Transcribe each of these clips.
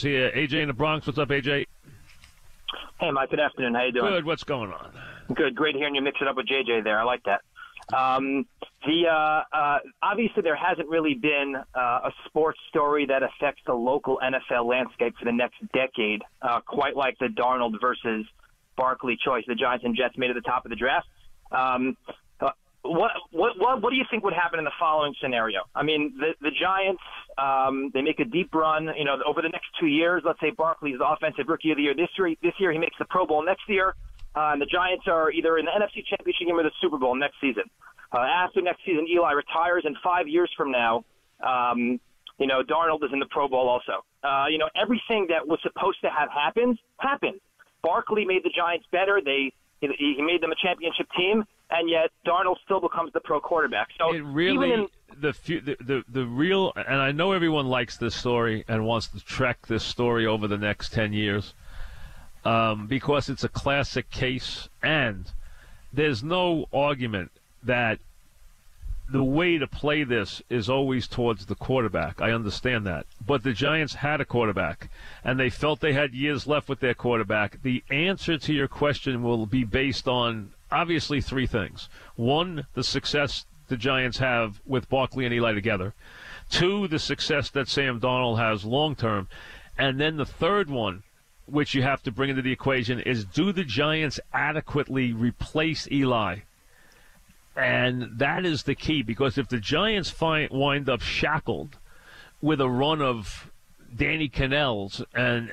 Here, AJ in the Bronx. What's up, AJ? Hey, Mike. Good afternoon. How you doing? Good. What's going on? Good. Great hearing you mix it up with JJ there. I like that. Obviously, there hasn't really been a sports story that affects the local NFL landscape for the next decade, quite like the Darnold versus Barkley choice the Giants and Jets made at the top of the draft. What do you think would happen in the following scenario? I mean, the Giants, they make a deep run, over the next 2 years. Let's say Barkley's the offensive rookie of the year this year. He makes the Pro Bowl next year. And the Giants are either in the NFC Championship game or the Super Bowl next season. After next season, Eli retires, and 5 years from now, Darnold is in the Pro Bowl also. Everything that was supposed to have happened. Barkley made the Giants better. He made them a championship team, and yet Darnold still becomes the pro quarterback. So it really, the real, and I know everyone likes this story and wants to trek this story over the next 10 years. Because it's a classic case, and there's no argument that the way to play this is always towards the quarterback. I understand that. But the Giants had a quarterback, and they felt they had years left with their quarterback. The answer to your question will be based on, obviously, three things. One, the success the Giants have with Barkley and Eli together. Two, the success that Sam Darnold has long-term. And then the third one, which you have to bring into the equation, is do the Giants adequately replace Eli? And that is the key, because if the Giants wind up shackled with a run of Danny Cannells and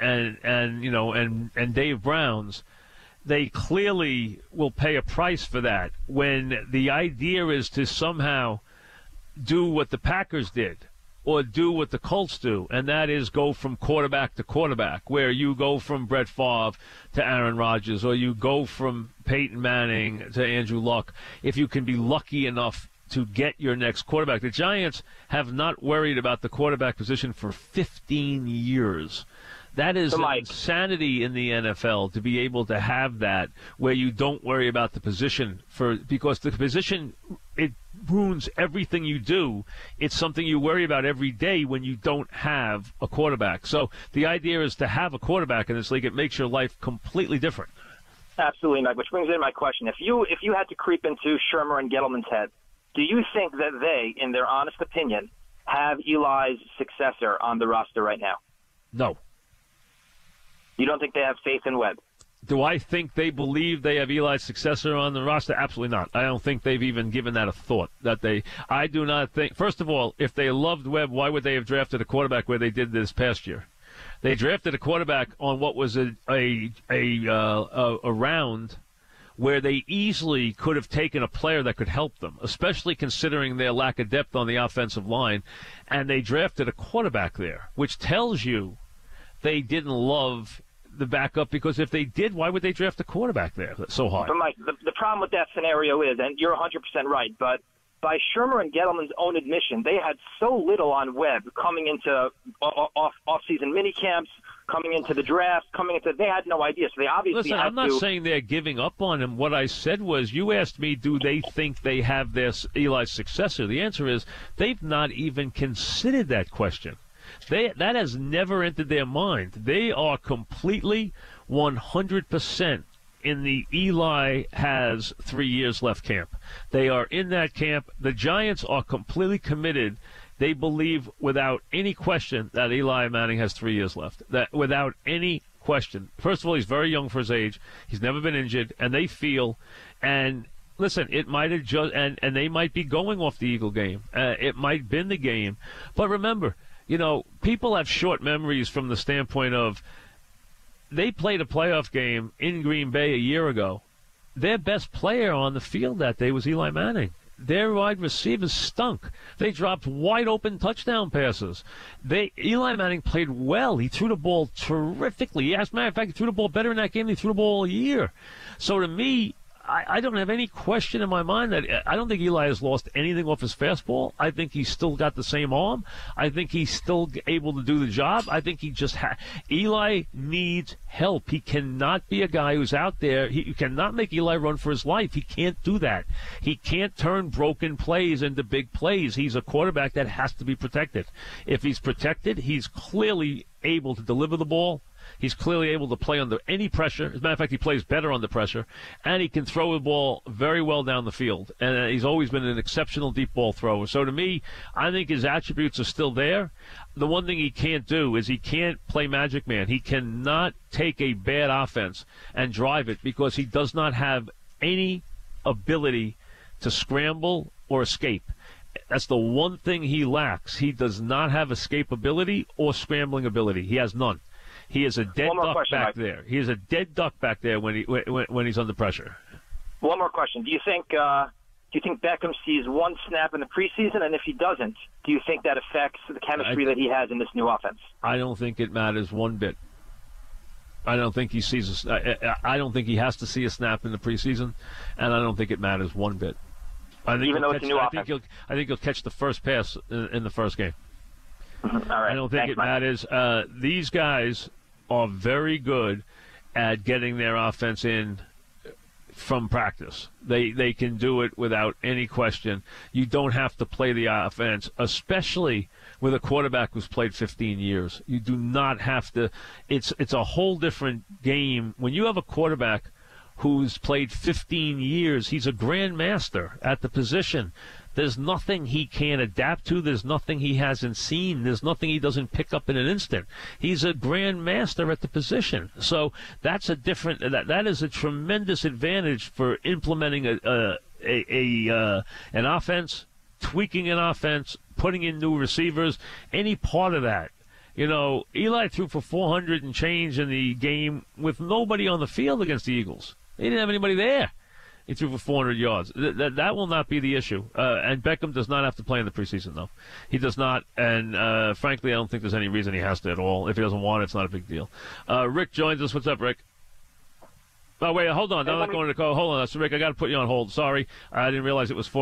Dave Browns, they clearly will pay a price for that, when the idea is to somehow do what the Packers did, or do what the Colts do, and that is go from quarterback to quarterback, where you go from Brett Favre to Aaron Rodgers, or you go from Peyton Manning to Andrew Luck, if you can be lucky enough to get your next quarterback. The Giants have not worried about the quarterback position for 15 years. That is insanity in the NFL, to be able to have that, where you don't worry about the position, because the position, it ruins everything you do. It's something you worry about every day when you don't have a quarterback. So the idea is to have a quarterback in this league. It makes your life completely different. Absolutely, Mike. Which brings in my question: if you had to creep into Shermer and Gettleman's head, do you think that they, in their honest opinion, have Eli's successor on the roster right now? No. You don't think they have faith in Webb? Do I think they believe they have Eli's successor on the roster? Absolutely not. I don't think they've even given that a thought. I do not think. First of all, if they loved Webb, why would they have drafted a quarterback where they did this past year? They drafted a quarterback on what was a round where they easily could have taken a player that could help them, especially considering their lack of depth on the offensive line, and they drafted a quarterback there, which tells you they didn't love the backup, because if they did, why would they draft a quarterback there so high? But Mike, the problem with that scenario is, and you're 100% right, but by Shermer and Gettleman's own admission, they had so little on Webb coming into off-season mini camps, coming into the draft, they had no idea. So they obviously I'm not saying they're giving up on him. What I said was, you asked me, do they think they have their Eli's successor? The answer is, they've not even considered that question. That has never entered their mind. They are completely 100% in the Eli has 3 years left camp. They are in that camp. The Giants are completely committed. They believe without any question that Eli Manning has 3 years left. That without any question. First of all, he's very young for his age. He's never been injured, and they feel, and listen, it might have just, and they might be going off the Eagle game. It might have been the game. But remember, people have short memories from the standpoint of, they played a playoff game in Green Bay a year ago. Their best player on the field that day was Eli Manning. Their wide receivers stunk. They dropped wide-open touchdown passes. Eli Manning played well. He threw the ball terrifically. As a matter of fact, he threw the ball better in that game than he threw the ball all year. So to me, I don't have any question in my mind that I don't think Eli has lost anything off his fastball. I think he's still got the same arm. I think he's still able to do the job. I think he just Eli needs help. He cannot be a guy who's out there. You cannot make Eli run for his life. He can't do that. He can't turn broken plays into big plays. He's a quarterback that has to be protected. If he's protected, he's clearly able to deliver the ball. He's clearly able to play under any pressure. As a matter of fact, he plays better under pressure. And he can throw the ball very well down the field. And he's always been an exceptional deep ball thrower. So to me, I think his attributes are still there. The one thing he can't do is he can't play Magic Man. He cannot take a bad offense and drive it because he does not have any ability to scramble or escape. That's the one thing he lacks. He does not have escapability or scrambling ability. He has none. He is a dead duck back there. He is a dead duck back there when he's under pressure. One more question. Do you think Beckham sees one snap in the preseason, and if he doesn't, do you think that affects the chemistry that he has in this new offense? I don't think it matters one bit. I don't think he sees. I don't think he has to see a snap in the preseason, and I don't think it matters one bit. I think even though it's a new offense, I think he'll catch the first pass in the first game. All right. I don't think it matters. These guys are very good at getting their offense in from practice. They can do it without any question. You don't have to play the offense, especially with a quarterback who's played 15 years. You do not have to. It's a whole different game. When you have a quarterback who's played 15 years, he's a grandmaster at the position. There's nothing he can't adapt to. There's nothing he hasn't seen. There's nothing he doesn't pick up in an instant. He's a grandmaster at the position. So that's a different. That is a tremendous advantage for implementing an offense, tweaking an offense, putting in new receivers, any part of that. You know, Eli threw for 400 and change in the game with nobody on the field against the Eagles. They didn't have anybody there. He threw for 400 yards. That will not be the issue. And Beckham does not have to play in the preseason, though. He does not. And, frankly, I don't think there's any reason he has to at all. If he doesn't want it, it's not a big deal. Rick joins us. What's up, Rick? Oh, wait, hold on. I'm not going to call. Hold on. Rick, I got to put you on hold. Sorry. I didn't realize it was 4.